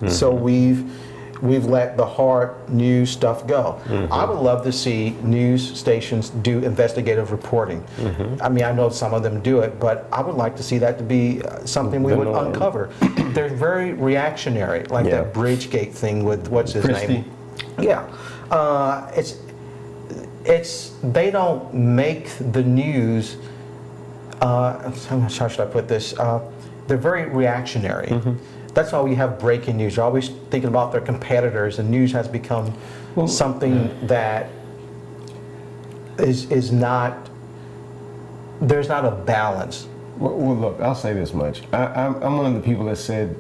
So we've let the hard news stuff go. I would love to see news stations do investigative reporting. I mean, I know some of them do it, but I would like to see that to be something we would uncover. They're very reactionary, like that Bridgegate thing with what's his name? Yeah, it's they don't make the news. How should I put this? They're very reactionary. That's why we have breaking news. You're always thinking about their competitors, and news has become something that is not. There's not a balance. Well, look, I'll say this much. I'm one of the people that said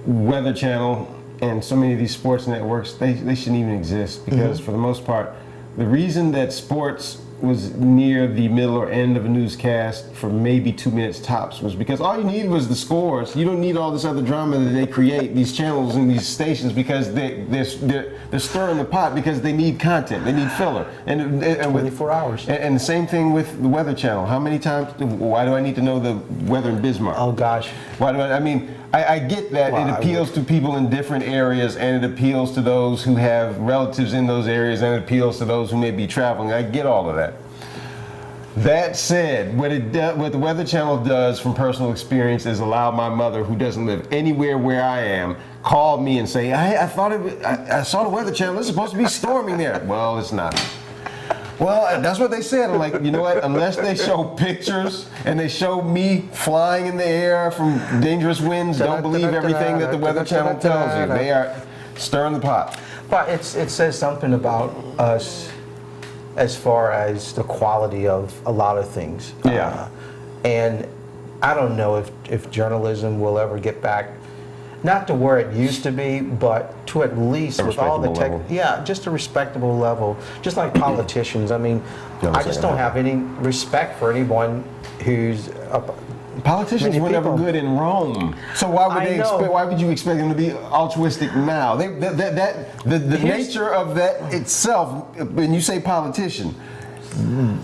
Weather Channel and so many of these sports networks, they shouldn't even exist, because for the most part, the reason that sports was near the middle or end of a newscast for maybe 2 minutes tops was because all you need was the scores. You don't need all this other drama that they create, these channels and these stations, because they're stirring the pot because they need content, they need filler. And 24 hours. And the same thing with the Weather Channel. How many times, why do I need to know the weather in Bismarck? Oh gosh. Why do I mean, I get that it appeals to people in different areas, and it appeals to those who have relatives in those areas, and it appeals to those who may be traveling. I get all of that. That said, what the Weather Channel does from personal experience is allow my mother, who doesn't live anywhere where I am, call me and say, I saw the Weather Channel, it's supposed to be storming there. Well, it's not. Well, that's what they said. I'm like, you know what? Unless they show pictures and they show me flying in the air from dangerous winds, don't believe everything that the Weather Channel tells you. They are stirring the pot. But it says something about us as far as the quality of a lot of things. Yeah. And I don't know if journalism will ever get back, not to where it used to be, but to at least with all the tech, just a respectable level. Just like politicians. I mean, I just don't have any respect for anyone who's politicians were never good in Rome, so why would they expect? Why would you expect them to be altruistic now? The nature of that itself. When you say politician,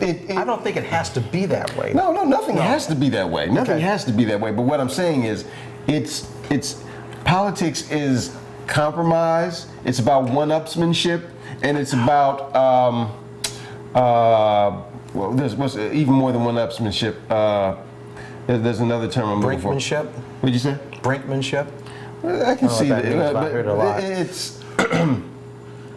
I don't think it has to be that way. No, nothing has to be that way. Nothing has to be that way. But what I'm saying is, it's politics is compromise. It's about one-upsmanship, and it's about well, there's even more than one-upsmanship. There's another term I'm looking for. Brinkmanship? What'd you say? Brinkmanship? I can see that. I heard a lot. It's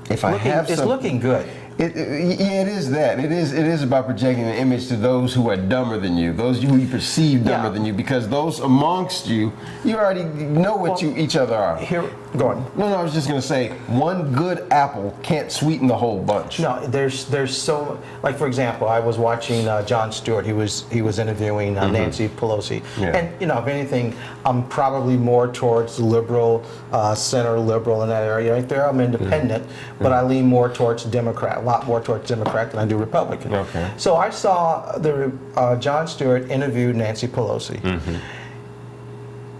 it's looking good. It is that. It is about projecting an image to those who are dumber than you, those who you perceive dumber than you, because those amongst you already know what each other are. Here, go on. No, I was just going to say, one good apple can't sweeten the whole bunch. No, there's so, like for example, I was watching Jon Stewart. He was interviewing Nancy Pelosi, and if anything, I'm probably more towards liberal, center liberal in that area right there. I'm independent, but I lean more towards Democrat. A lot more towards Democrat than I do Republican. Okay. So I saw Jon Stewart interview Nancy Pelosi.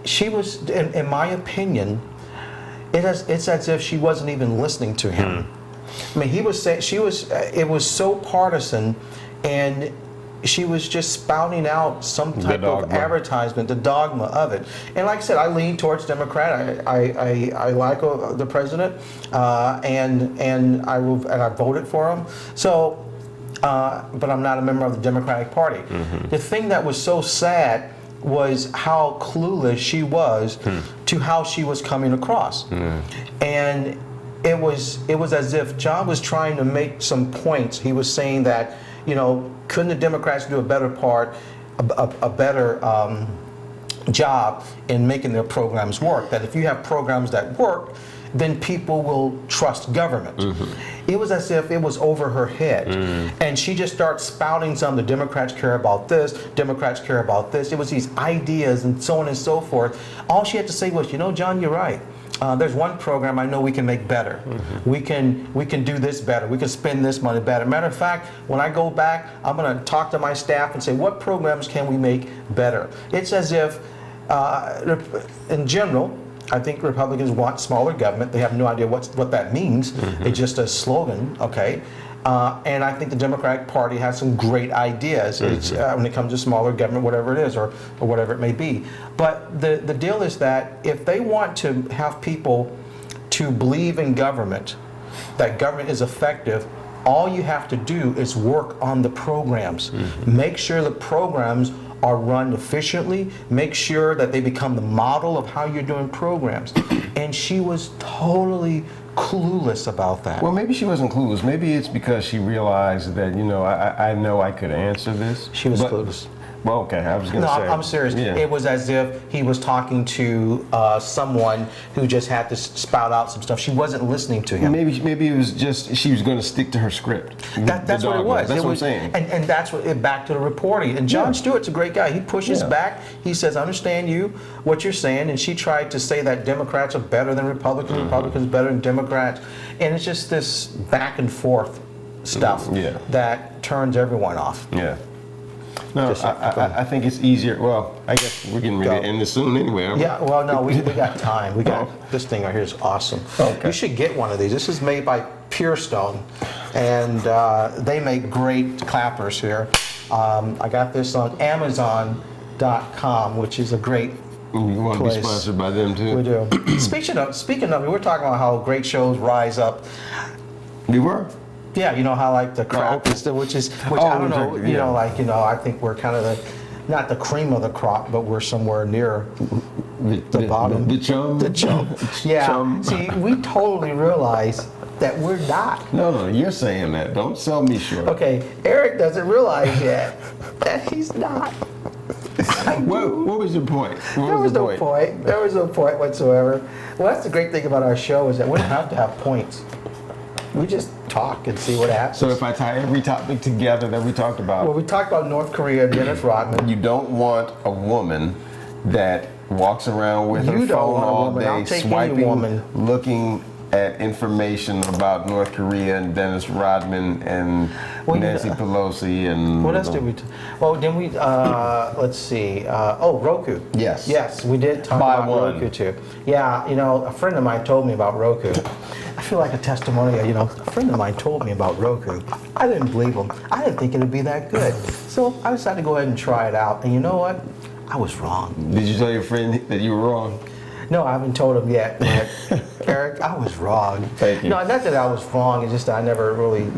She was, in my opinion, it's as if she wasn't even listening to him. I mean, he was saying it was so partisan, and she was just spouting out some type of advertisement, the dogma of it. And like I said, I lean towards Democrat. I like the president, and I voted for him. So, but I'm not a member of the Democratic Party. The thing that was so sad was how clueless she was to how she was coming across, and it was as if John was trying to make some points. He was saying that, couldn't the Democrats do a better job in making their programs work? That if you have programs that work, then people will trust government. It was as if it was over her head. And she just starts spouting some, the Democrats care about this, Democrats care about this. It was these ideas and so on and so forth. All she had to say was, John, you're right. There's one program I know we can make better. We can do this better. We can spend this money better. Matter of fact, when I go back, I'm going to talk to my staff and say, what programs can we make better? It's as if, in general, I think Republicans want smaller government. They have no idea what that means. It's just a slogan, okay? And I think the Democratic Party has some great ideas. It's, when it comes to smaller government, whatever it is, or whatever it may be. But the deal is that if they want to have people to believe in government, that government is effective, all you have to do is work on the programs. Make sure the programs are run efficiently. Make sure that they become the model of how you're doing programs. And she was totally clueless about that. Well, maybe she wasn't clueless. Maybe it's because she realized that, you know I could answer this. She was clueless. Well, okay, I was going to No, say. I'm serious. Yeah. It was as if he was talking to someone who just had to spout out some stuff. She wasn't listening to him. Maybe it was just she was going to stick to her script. That's what it was. That's what I'm saying. And that's what back to the reporting. And Jon Stewart's a great guy. He pushes back. He says, "I understand what you're saying." And she tried to say that Democrats are better than Republicans, Republicans better than Democrats, and it's just this back and forth stuff that turns everyone off. Yeah. No, I think it's easier. Well, I guess we're getting ready to end this soon anyway. Aren't we? Yeah, well, no, we got time. We got this thing right here is awesome. Okay. You should get one of these. This is made by Pure Stone, and they make great clappers here. I got this on Amazon.com, which is a great We want to be place. sponsored by them too. We do. Speaking of, we were talking about how great shows rise up. We were. Yeah, you know how like the crop is, which I don't know, I think we're kind of not the cream of the crop, but we're somewhere near the bottom. The chum. The chum. Yeah. Chum. See, we totally realize that we're not. No, you're saying that. Don't sell me short. Okay, Eric doesn't realize yet that he's not. What was your point? There was no point. There was no point whatsoever. Well, that's the great thing about our show is that we don't have to have points. We just talk and see what happens. So if I tie every topic together that we talked about. Well, we talked about North Korea, Dennis Rodman. You don't want a woman that walks around with her phone all day, swiping, looking at information about North Korea and Dennis Rodman and Nancy Pelosi and. What else did we? Then we. Let's see. Roku. Yes. Yes, we did talk about Roku too. Yeah, a friend of mine told me about Roku. I feel like a testimonial. A friend of mine told me about Roku. I didn't believe him. I didn't think it'd be that good. So I decided to go ahead and try it out. And you know what? I was wrong. Did you tell your friend that you were wrong? No, I haven't told him yet. But Eric, I was wrong. Thank you. No, not that I was wrong. It's just that I never really.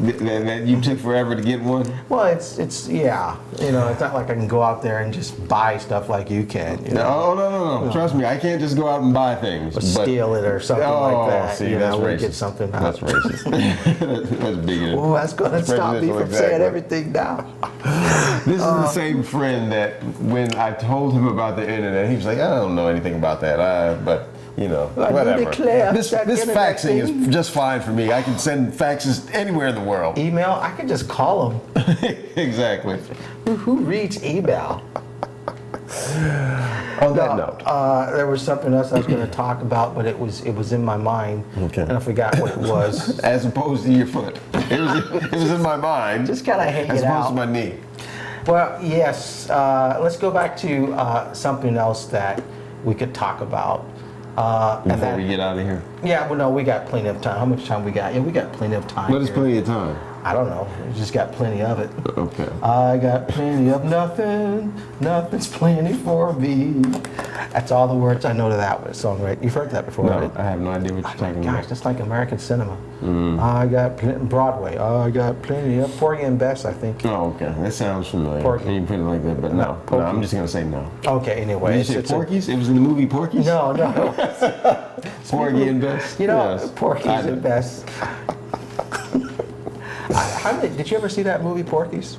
That you took forever to get one? Well, it's yeah. It's not like I can go out there and just buy stuff like you can. No. Trust me, I can't just go out and buy things. Or steal it or something like that. See, that's racist. Get something out. That's racist. That's bigoted. Oh, that's going to stop me from saying everything now. This is the same friend that when I told him about the internet, he was like, I don't know anything about that. But whatever. This faxing is just fine for me. I can send faxes anywhere in the world. Email? I can just call them. Exactly. Who reads email? On that note, there was something else I was going to talk about, but it was in my mind, and I forgot what it was. As opposed to your foot, it was in my mind. Just kind of hang as it out. opposed to my knee. Well, yes. Let's go back to something else that we could talk about. Before we get out of here. Yeah, well, no, we got plenty of time. How much time we got? Yeah, we got plenty of time. What is plenty of time? I don't know. We just got plenty of it. Okay. I got plenty of nothing. Nothing's plenty for me. That's all the words I know to that song, right? You've heard that before, No, right? I have no idea what you're talking Gosh, about. that's like American cinema. I got Broadway. I got plenty of Porgy and Bess, I think. Oh, okay. That sounds familiar. Porky. When you put it like that, but no, I'm just gonna say no. Okay, anyway. Did you say Porky's? It was in the movie Porky's? No. Porgy and Bess? Yes. Porky's and Bess. Did you ever see that movie, Porky's?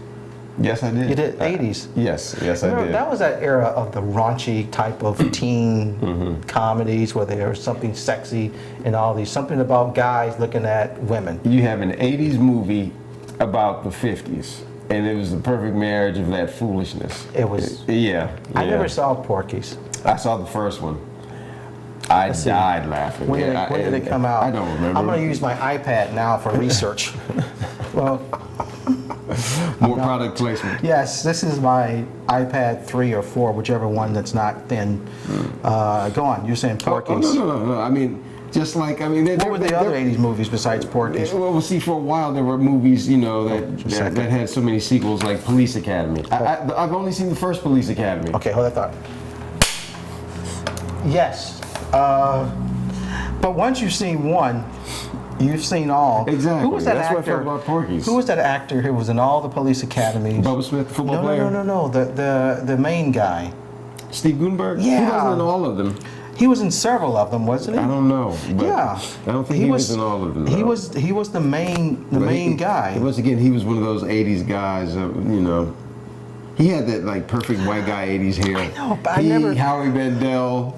Yes, I did. You did, 80s. Yes, I did. That was that era of the raunchy type of teen comedies where there was something sexy and all these, something about guys looking at women. You have an 80s movie about the 50s, and it was the perfect marriage of that foolishness. It was. Yeah. I never saw Porky's. I saw the first one. I died laughing. When did it come out? I don't remember. I'm going to use my iPad now for research. Well, more product placement. yes, this is my iPad 3 or 4, whichever one that's not thin. Go on, you're saying Porky's. No. I mean, Just like, I mean, What were the other 80s movies besides Porky's? Well, see, for a while there were movies, you know, that had so many sequels, like Police Academy. I've only seen the first Police Academy. Okay, hold that thought. Yes. But once you've seen one, you've seen all. Exactly. Who was that That's actor? what I felt about Porky's. Who was that actor who was in all the Police Academies? Bubba Smith, the football No, player? no. The main guy. Steve Gutenberg? Yeah. He wasn't in all of them. He was in several of them, wasn't he? I don't know. But Yeah. I don't think he was in all of them. He though. was the main guy. Once again, he was one of those 80s guys, you know. He had that like perfect white guy 80s hair. I know, but I never. Howie Mandel,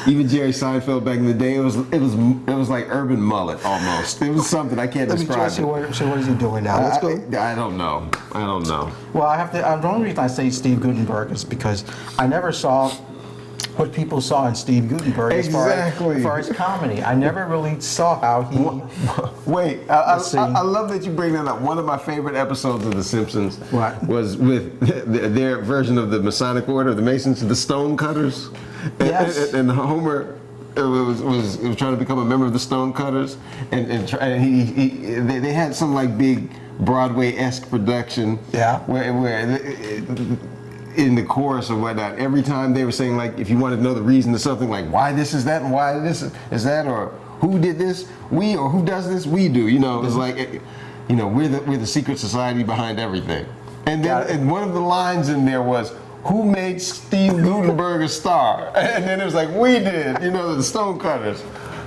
even Jerry Seinfeld back in the day. It was like urban mullet almost. It was something I can't Let me describe. just see what is he doing now? Let's go. I don't know. I don't know. Well, I have to. The only reason I say Steve Gutenberg is because I never saw what people saw in Steve Gutenberg as far as comedy. I never really saw how he. Wait, I love that you bring that up. One of my favorite episodes of The Simpsons was with their version of the Masonic Order, the Masons, the Stone Cutters. Yes. And Homer was trying to become a member of the Stone Cutters, and they had some like big Broadway-esque production. Yeah. Where in the chorus or whatnot, every time they were saying like, if you wanted to know the reason to something, like why this is that and why this is that, or who did this, we, or who does this, we do. You know, it was like, you know, we're the secret society behind everything. And then and one of the lines in there was, who made Steve Gutenberg a star? And then it was like, we did, you know, the Stonecutters.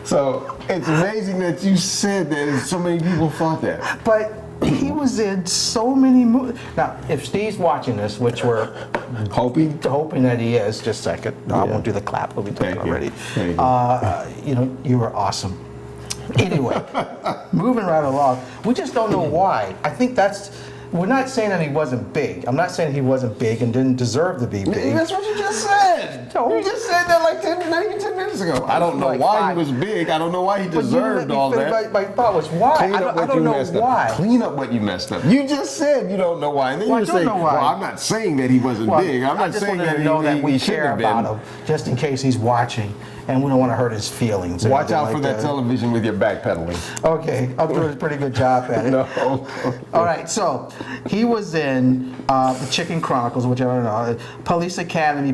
So it's amazing that you said that and so many people thought that. But he was in so many movies. Now, if Steve's watching this, which we're hoping that he is, just a second. No, I won't do the clap. We'll be talking already. You know, you were awesome. Anyway, moving right along. We just don't know why. I think we're not saying that he wasn't big. I'm not saying he wasn't big and didn't deserve to be big. That's what you just said. You just said that like 10 minutes ago. I don't know why he was big. I don't know why he deserved all that. My thought was why. I don't know why. Clean up what you messed up. You just said you don't know why. And then you say, well, I'm not saying that he wasn't big. I'm not saying that we he care shouldn't have about him, just in case he's watching. And we don't want to hurt his feelings. Watch out for that television with your backpedaling. Okay, I'm doing a pretty good job at it. No. All right, so he was in the Chicken Chronicles, which I don't know, Police Academy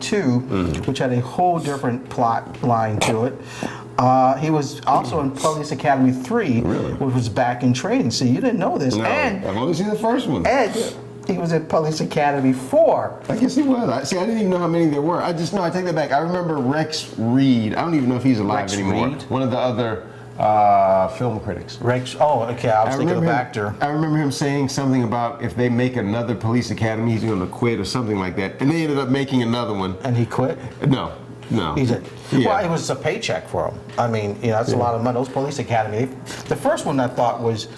2, which had a whole different plot line to it. He was also in Police Academy 3, which was back in training. See, you didn't know this. No, and I've only seen the first one. And he was in Police Academy 4. I guess he was. I didn't even know how many there were. I take that back. I remember Rex Reed. I don't even know if he's alive anymore. Reed? One of the other film critics. Rex, okay, I was thinking of actor. I remember him saying something about if they make another Police Academy, he's going to quit or something like that. And they ended up making another one. And he quit? No. He did. Yeah. Well, it was a paycheck for him. I mean, you know, that's a lot of money. Those Police Academy, the first one I thought was,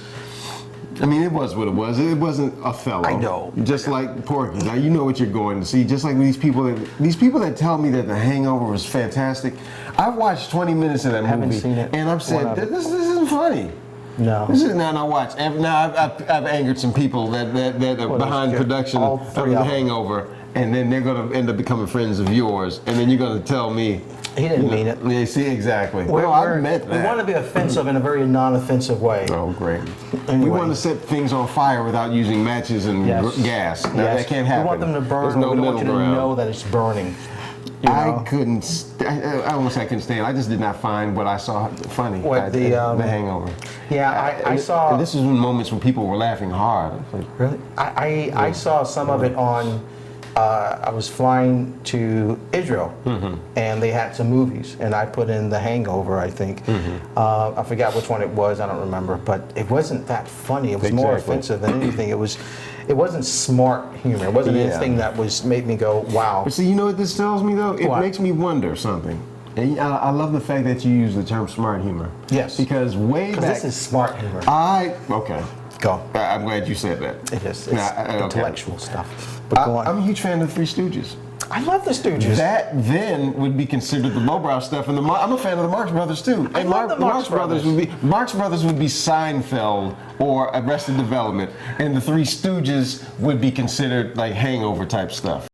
I mean, it was what it was. It wasn't Othello. I know. Just like Porky. Now you know what you're going to see. Just like these people that tell me that The Hangover was fantastic. I've watched 20 minutes of that movie. Haven't seen it. And I've said this isn't funny. No. This is now watch. Now I've angered some people that are behind production of The Hangover, and then they're going to end up becoming friends of yours, and then you're going to tell me. He didn't mean it. Yeah, see, exactly. I meant that. We want to be offensive in a very non-offensive way. Oh, great. Anyway. We want to set things on fire without using matches and gas. Now, that can't happen. We want them to burn. There's no we don't middle want you to ground. know that it's burning. I couldn't. I don't want to say I couldn't stand. I just did not find what I saw funny. The Hangover. Yeah, I saw. And this was in moments when people were laughing hard. Really? I saw some of it on. I was flying to Israel, and they had some movies, and I put in The Hangover, I think. I forgot which one it was, I don't remember, but it wasn't that funny. It was more offensive than anything. It wasn't smart humor. It wasn't anything that made me go, wow. But see, you know what this tells me, though? It makes me wonder something. And I love the fact that you use the term smart humor. Yes. Because way back... this is smart humor. Okay. Go. I'm glad you said that. It is. It's intellectual stuff. But go on. I'm a huge fan of the Three Stooges. I love the Stooges. That then would be considered the lowbrow stuff, and I'm a fan of the Marx Brothers too. And the Marx Brothers would be Seinfeld or Arrested Development, and the Three Stooges would be considered like Hangover type stuff.